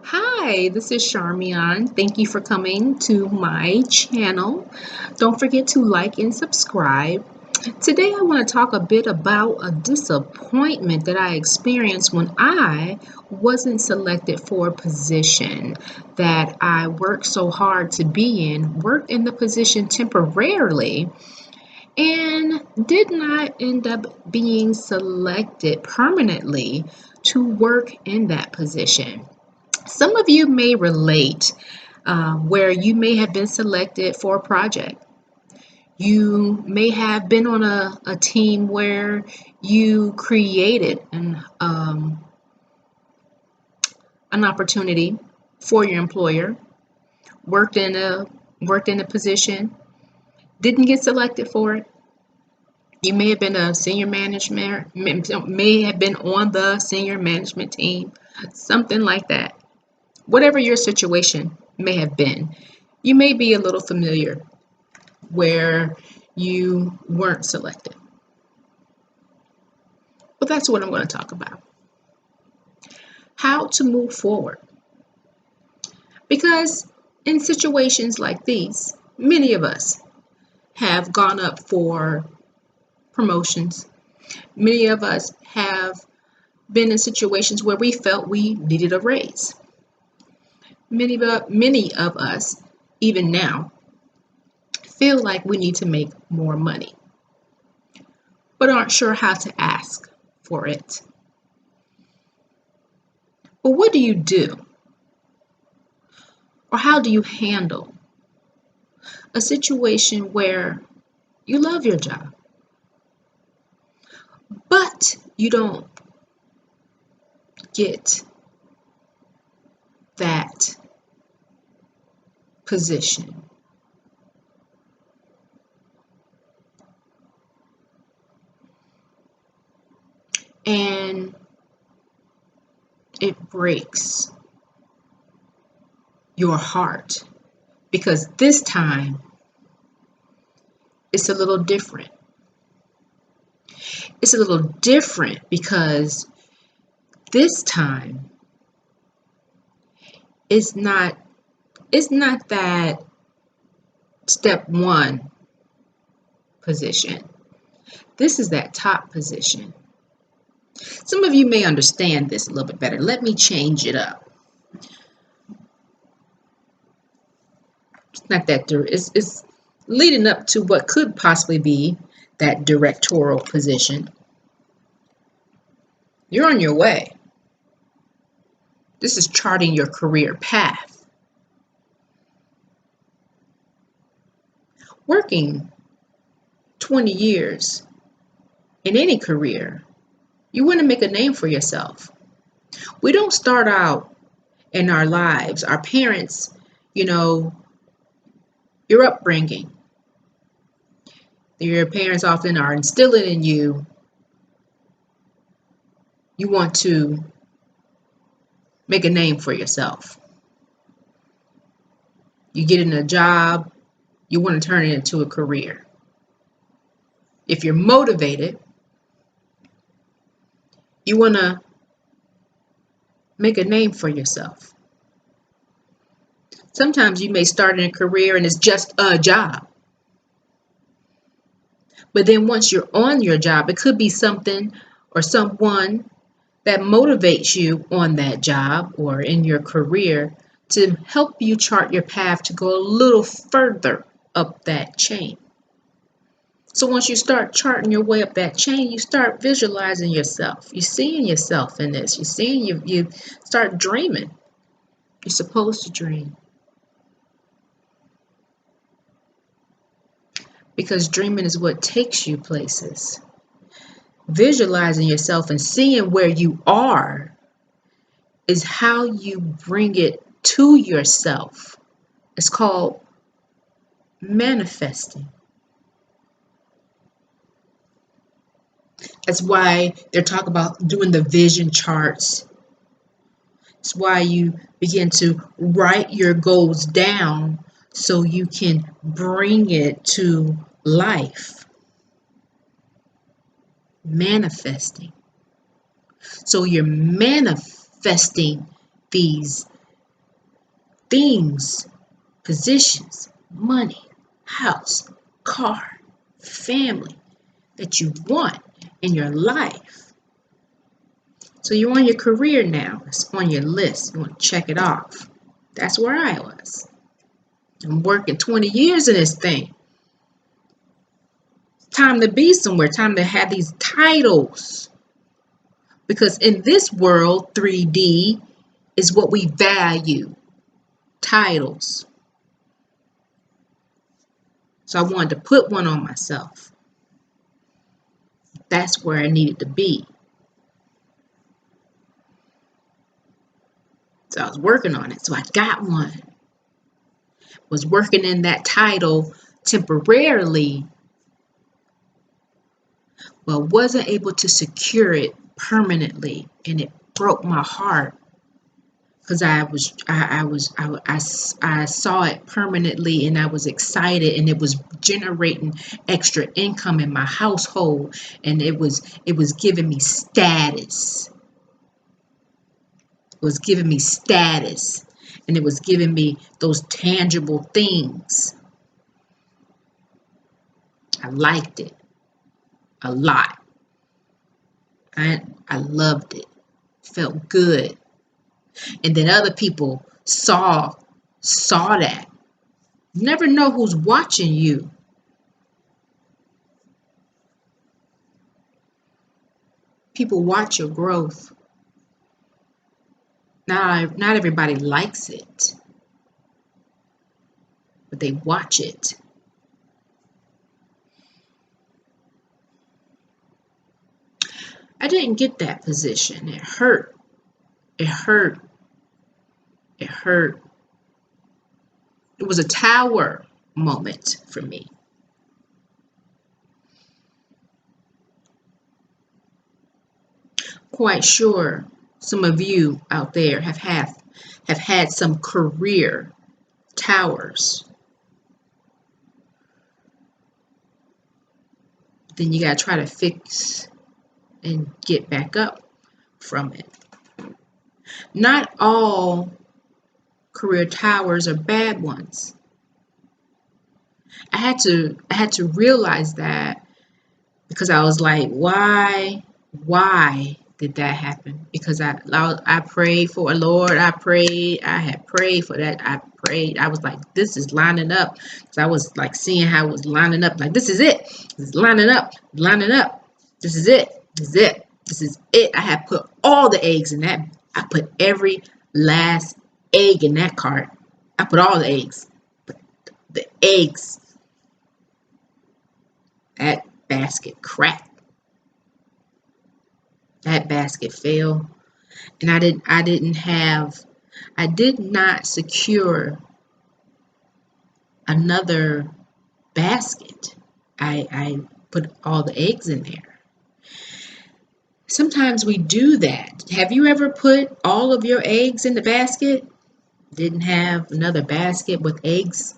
Hi, this is Charmion. Thank you for coming to my channel. Don't forget to like and subscribe. Today I want to talk a bit about a disappointment that I experienced when I wasn't selected for a position that I worked so hard to be in, worked in the position temporarily, and did not end up being selected permanently to work in that position. Some of you may relate where you may have been selected for a project. You may have been on a team where you created an opportunity for your employer, worked in a position, didn't get selected for it. You may have been a senior management, may have been on the senior management team, something like that. Whatever your situation may have been, you may be a little familiar where you weren't selected. But that's what I'm going to talk about. How to move forward. Because in situations like these, many of us have gone up for promotions. Many of us have been in situations where we felt we needed a raise. Many of us, even now, feel like we need to make more money, but aren't sure how to ask for it. But what do you do? Or how do you handle a situation where you love your job, but you don't get that position? And it breaks your heart because this time it's a little different. It's a little different because this time it's not that step one position. This is that top position. Some of you may understand this a little bit better. Let me change it up. It's not that it's leading up to what could possibly be that directorial position. You're on your way. This is charting your career path. Working 20 years in any career, you want to make a name for yourself. We don't start out in our lives, our parents, your upbringing. Your parents often are instilling in you, you want to make a name for yourself. You get in a job, you want to turn it into a career. If you're motivated, you want to make a name for yourself. Sometimes you may start in a career and it's just a job. But then once you're on your job, it could be something or someone that motivates you on that job or in your career to help you chart your path to go a little further up that chain. So once you start charting your way up that chain, you start visualizing yourself. You're seeing yourself in this. You're seeing you start dreaming. You're supposed to dream. Because dreaming is what takes you places. Visualizing yourself and seeing where you are is how you bring it to yourself. It's called manifesting. That's why they're talking about doing the vision charts. It's why you begin to write your goals down so you can bring it to life. Manifesting. So you're manifesting these things, positions, money, house, car, family that you want in your life. So you're on your career now. It's on your list. You want to check it off. That's where I was. I'm working 20 years in this thing. Time to be somewhere. Time to have these titles. Because in this world, 3D is what we value. Titles. So I wanted to put one on myself. That's where I needed to be. So I was working on it. So I got one. Was working in that title temporarily, but wasn't able to secure it permanently, and it broke my heart because I saw it permanently, and I was excited, and it was generating extra income in my household, and it was giving me status. It was giving me status, and it was giving me those tangible things. I liked it a lot. I loved it. Felt good. And then other people saw that. You never know who's watching you. People watch your growth. Not everybody likes it, but they watch it. I didn't get that position. It hurt. It hurt. It hurt. It was a tower moment for me. Quite sure some of you out there have had some career towers. Then you got to try to fix and get back up from it. Not all career towers are bad ones. I had to realize that, because I was like, why did that happen? Because I prayed for it, Lord. I had prayed for that. I was like, this is lining up. So I was like seeing how it was lining up. Like, this is it. This is lining up. This is it. This is it. I had put all the eggs in that. I put every last egg in that cart. I put all the eggs. But the eggs, that basket cracked. That basket fell. And I did not secure another basket. I put all the eggs in there. Sometimes we do that. Have you ever put all of your eggs in the basket? Didn't have another basket with eggs?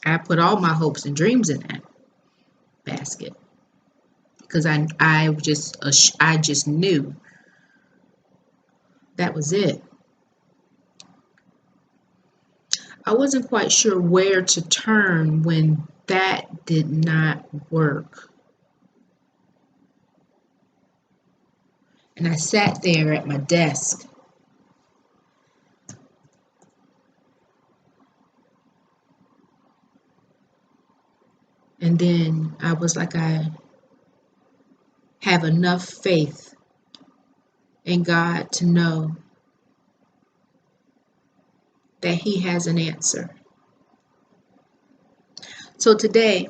I put all my hopes and dreams in that basket because I just knew that was it. I wasn't quite sure where to turn when that did not work. And I sat there at my desk. And then I was like, I have enough faith in God to know that He has an answer. So today,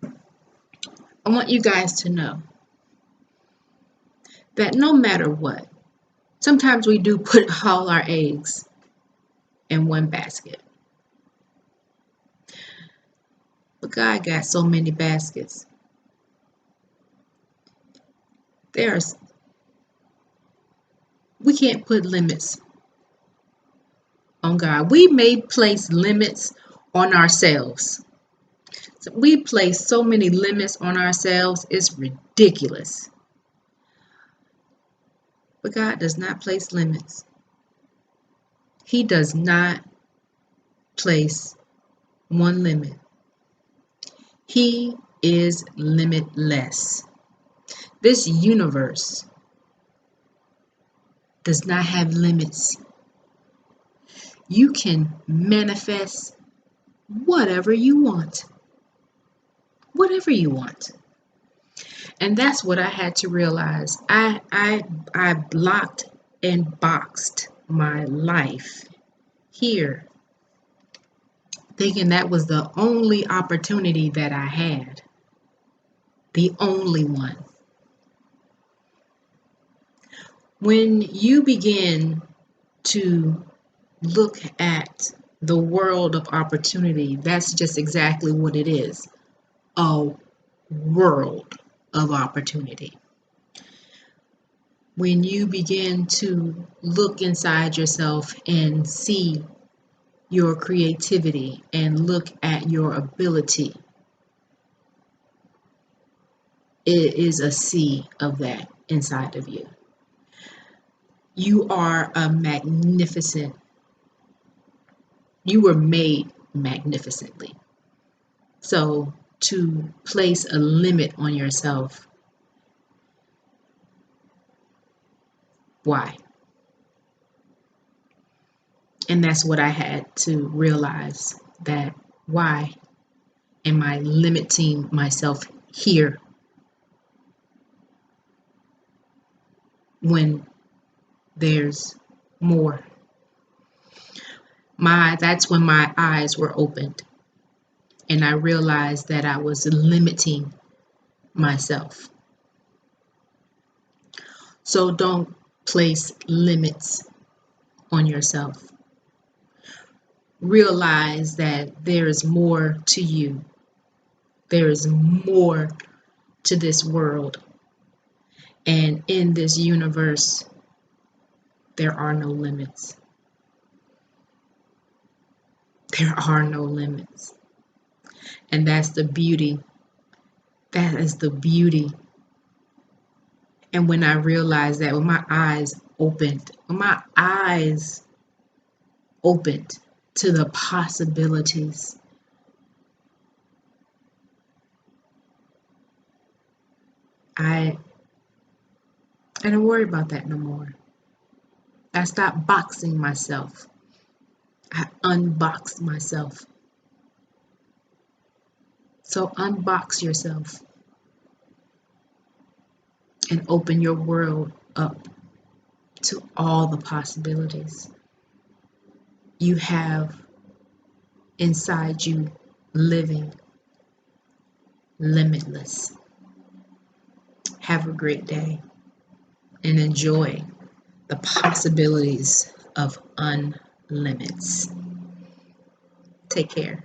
I want you guys to know that no matter what, sometimes we do put all our eggs in one basket. But God got so many baskets. We can't put limits on God. We may place limits on ourselves. So we place so many limits on ourselves, it's ridiculous. But God does not place limits. He does not place one limit. He is limitless. This universe does not have limits. You can manifest whatever you want. Whatever you want. And that's what I had to realize. I blocked and boxed my life here, thinking that was the only opportunity that I had. The only one. When you begin to look at the world of opportunity, that's just exactly what it is. A world of opportunity. When you begin to look inside yourself and see your creativity and look at your ability, it is a sea of that inside of you. You are a magnificent, you were made magnificently. So to place a limit on yourself, why? And that's what I had to realize, that why am I limiting myself here when there's more? That's when my eyes were opened and I realized that I was limiting myself. So don't place limits on yourself. Realize that there is more to you. There is more to this world. And in this universe, there are no limits. There are no limits. And that's the beauty. That is the beauty. And when I realized that, when my eyes opened to the possibilities, I don't worry about that no more. I stopped boxing myself. I unboxed myself. So unbox yourself and open your world up to all the possibilities you have inside you, living limitless. Have a great day and enjoy the possibilities of Unlimits. Take care.